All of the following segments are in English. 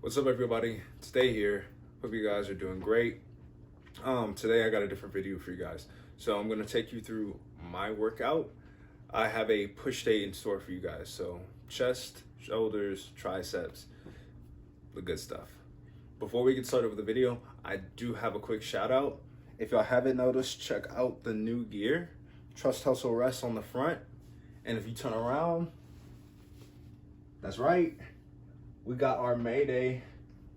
What's up, everybody? Stay here. Hope you guys are doing great. Today I got a different video for you guys. So I'm gonna take you through my workout. I have a push day in store for you guys. So chest, shoulders, triceps, the good stuff. Before we get started with the video, I do have a quick shout out. If y'all haven't noticed, check out the new gear. Trust Hustle Rest on the front. And if you turn around, that's right, we got our Mayday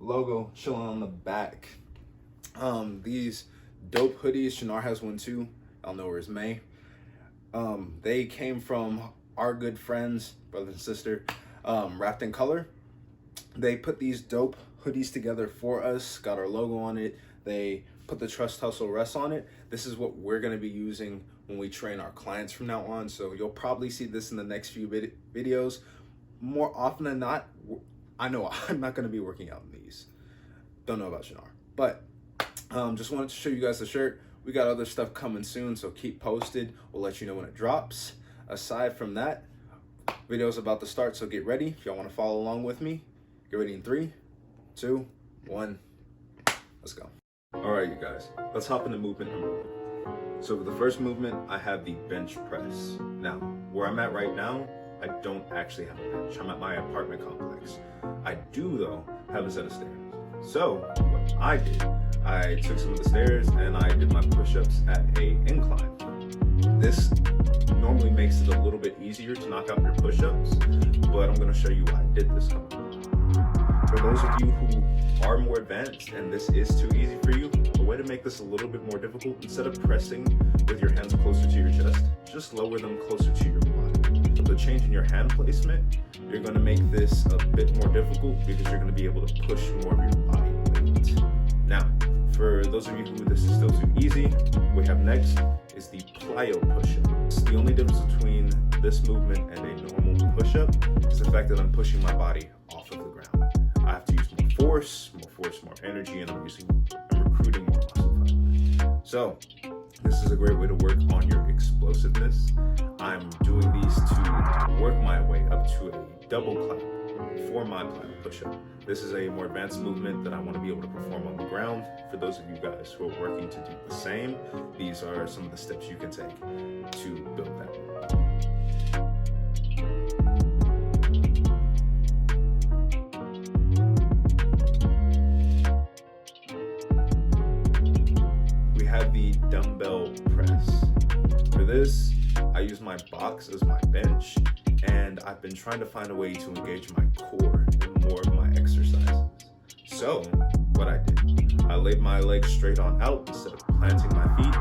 logo chilling on the back. These dope hoodies, Shinar has one too. I'll know where's May. They came from our good friends, brother and sister, Wrapped in Color. They put these dope hoodies together for us, got our logo on it. They put the Trust Hustle Rest on it. This is what we're gonna be using when we train our clients from now on. So you'll probably see this in the next few videos. More often than not, I know I'm not gonna be working out in these. Don't know about Shinar, but just wanted to show you guys the shirt. We got other stuff coming soon, so keep posted. We'll let you know when it drops. Aside from that, video's about to start, so get ready. If y'all wanna follow along with me, get ready in 3, 2, 1, let's go. All right, you guys, let's hop into movement number 1. So for the first movement, I have the bench press. Now, where I'm at right now, I don't actually have a bench. I'm at my apartment complex. I do, though, have a set of stairs. So what I did, I took some of the stairs and I did my push-ups at an incline. This normally makes it a little bit easier to knock out your push-ups, but I'm gonna show you why I did this. For those of you who are more advanced and this is too easy for you, a way to make this a little bit more difficult, instead of pressing with your hands closer to your chest, just lower them closer to your body. The change in your hand placement, you're going to make this a bit more difficult because you're going to be able to push more of your body weight. Now, for those of you who this is still too easy, what we have next is the plyo push-up. The only difference between this movement and a normal push-up is the fact that I'm pushing my body off of the ground. I have to use more force, more energy, and I'm recruiting more muscle fibers. So this is a great way to work on your explosiveness. I'm doing these to work my way up to a double clap for my plyo push-up. This is a more advanced movement that I want to be able to perform on the ground. For those of you guys who are working to do the same, these are some of the steps you can take to build that movement. We have the dumbbell press. For this, I use my box as my bench, and I've been trying to find a way to engage my core in more of my exercises. So what I did, I laid my legs straight on out instead of planting my feet,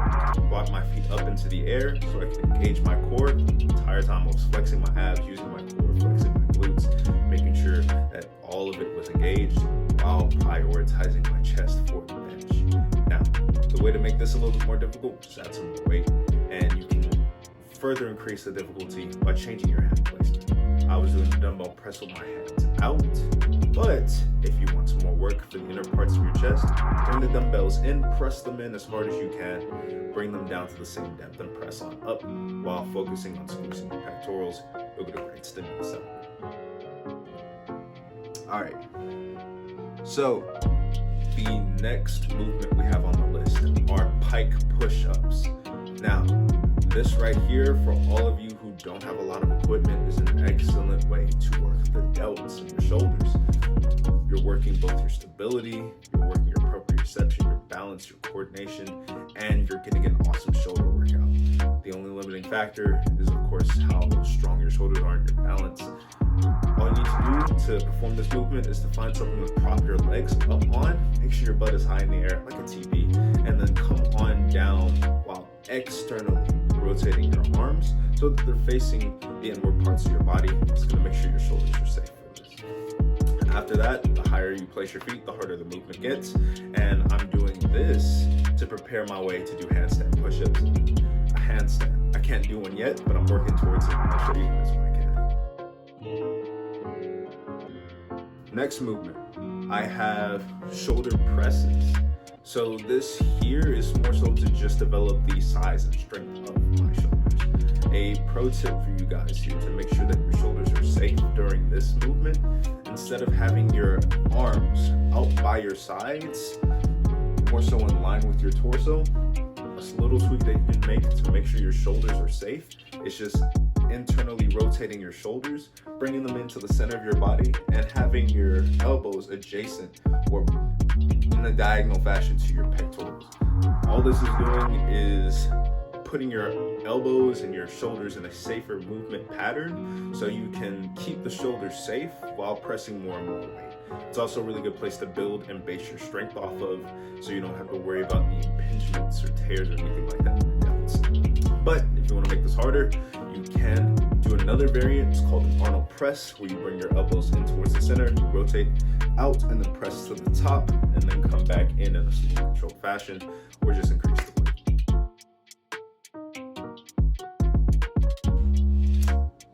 brought my feet up into the air so I could engage my core. The entire time I was flexing my abs, using my core, flexing my glutes, making sure that all of it was engaged while prioritizing my chest for the bench. Now, the way to make this a little bit more difficult, just add some more weight, and you can further increase the difficulty by changing your hand placement. I was doing the dumbbell press with my hands out, but if you want some more work for the inner parts of your chest, bring the dumbbells in, press them in as hard as you can, bring them down to the same depth and press on up while focusing on squeezing your pectorals. You'll get a great stimulus out. All right, so the next movement we have on the list are pike push-ups. Now, this right here, for all of you who don't have a lot of equipment, is an excellent way to work the delts and your shoulders. You're working both your stability, you're working your proprioception, your balance, your coordination, and you're getting an awesome shoulder workout. The only limiting factor is, of course, how strong your shoulders are and your balance. All you need to do to perform this movement is to find something to prop your legs up on. Make sure your butt is high in the air like a TV, and then come on down while externally rotating your arms so that they're facing the inward parts of your body. It's going to make sure your shoulders are safe for this. And after that, the higher you place your feet, the harder the movement gets. And I'm doing this to prepare my way to do handstand push-ups. A handstand. I can't do one yet, but I'm working towards it. I'll show you guys when I can. Next movement, I have shoulder presses. So this here is more so to just develop the size and strength of my shoulders. A pro tip for you guys here to make sure that your shoulders are safe during this movement, instead of having your arms out by your sides, more so in line with your torso, a little tweak that you can make to make sure your shoulders are safe is just internally rotating your shoulders, bringing them into the center of your body, and having your elbows adjacent or in a diagonal fashion to your pectorals. All this is doing is putting your elbows and your shoulders in a safer movement pattern so you can keep the shoulders safe while pressing more and more weight. It's also a really good place to build and base your strength off of, so you don't have to worry about the impingements or tears or anything like that in your delts. But if you want to make this harder, you can do another variant. It's called an Arnold press, where you bring your elbows in towards the center, you rotate out and then press to the top, and then come back in a slow controlled fashion, or just increase the weight.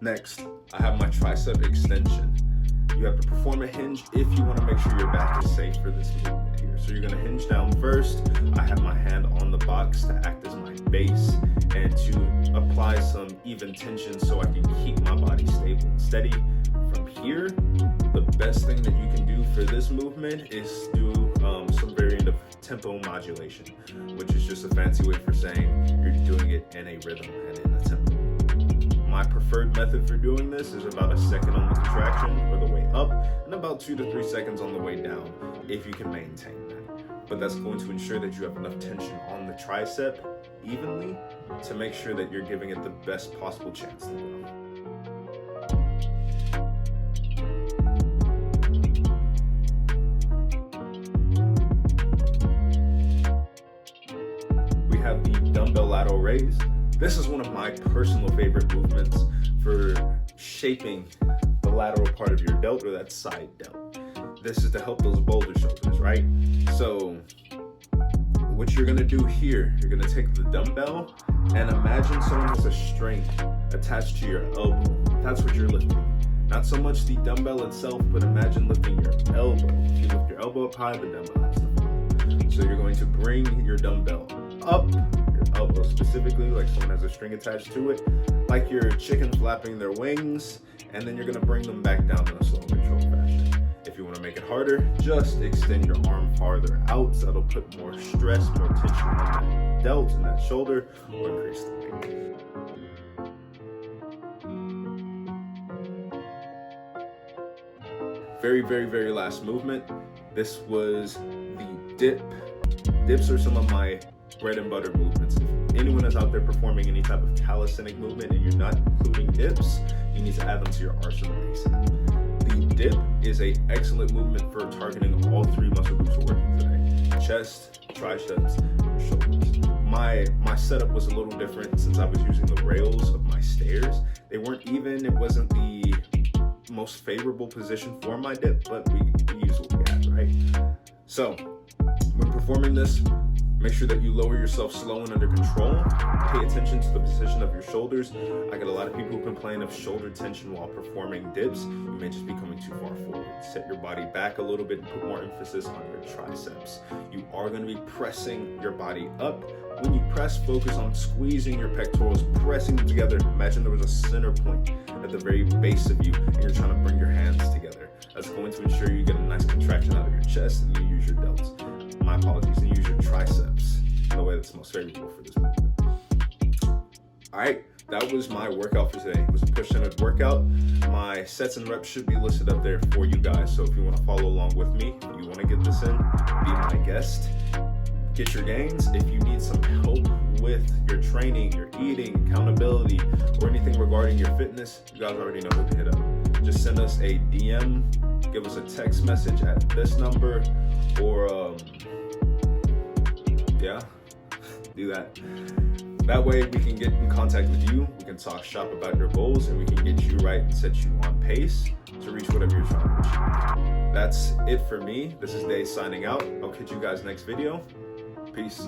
Next, I have my tricep extension. You have to perform a hinge if you want to make sure your back is safe for this movement here. So you're going to hinge down first. I have my hand on the box to act as my base and to apply some even tension so I can keep my body stable and steady. From here, the best thing that you can do for this movement is do some variant of tempo modulation, which is just a fancy way for saying you're doing it in a rhythm and in a tempo. My preferred method for doing this is about a second on the contraction or the way up, and about 2 to 3 seconds on the way down, if you can maintain that. But that's going to ensure that you have enough tension on the tricep evenly to make sure that you're giving it the best possible chance to grow. We have the dumbbell lateral raise. This is one of my personal favorite movements for shaping the lateral part of your delt, or that side delt. This is to help those boulder shoulders, right? So what you're gonna do here, you're gonna take the dumbbell and imagine someone has a string attached to your elbow. That's what you're lifting. Not so much the dumbbell itself, but imagine lifting your elbow. If you lift your elbow up high, the dumbbell has to fall. So you're going to bring your dumbbell up, elbow specifically, like someone has a string attached to it, like your chicken flapping their wings, and then you're gonna bring them back down in a slow controlled fashion. If you want to make it harder, just extend your arm farther out, so that'll put more stress, more tension on that delt and that shoulder, or increase the weight. Very last movement. This was the dip. Dips are some of my bread and butter movements. If anyone is out there performing any type of calisthenic movement and you're not including dips, you need to add them to your arsenal ASAP. The dip is an excellent movement for targeting all 3 muscle groups we're working today: chest, triceps, and shoulders. My setup was a little different since I was using the rails of my stairs. They weren't even, it wasn't the most favorable position for my dip, but we use what we had, right? So when performing this, make sure that you lower yourself slow and under control. Pay attention to the position of your shoulders. I get a lot of people who complain of shoulder tension while performing dips. You may just be coming too far forward. Set your body back a little bit and put more emphasis on your triceps. You are going to be pressing your body up. When you press, focus on squeezing your pectorals, pressing them together. Imagine there was a center point at the very base of you, and you're trying to bring your hands together. That's going to ensure you get a nice contraction out of your chest, and you use your delts. My apologies, and use your triceps in the way that's most favorable for this movement. All right, that was my workout for today. It was a push-centered workout. My sets and reps should be listed up there for you guys. So if you want to follow along with me, if you want to get this in, be my guest. Get your gains. If you need some help with your training, your eating, accountability, or anything regarding your fitness, you guys already know who to hit up. Just send us a DM, give us a text message at this number, or do that. That way we can get in contact with you, we can talk shop about your goals, and we can get you right and set you on pace to reach whatever you're trying to achieve. That's it for me. This is Day signing out. I'll catch you guys next video. Peace.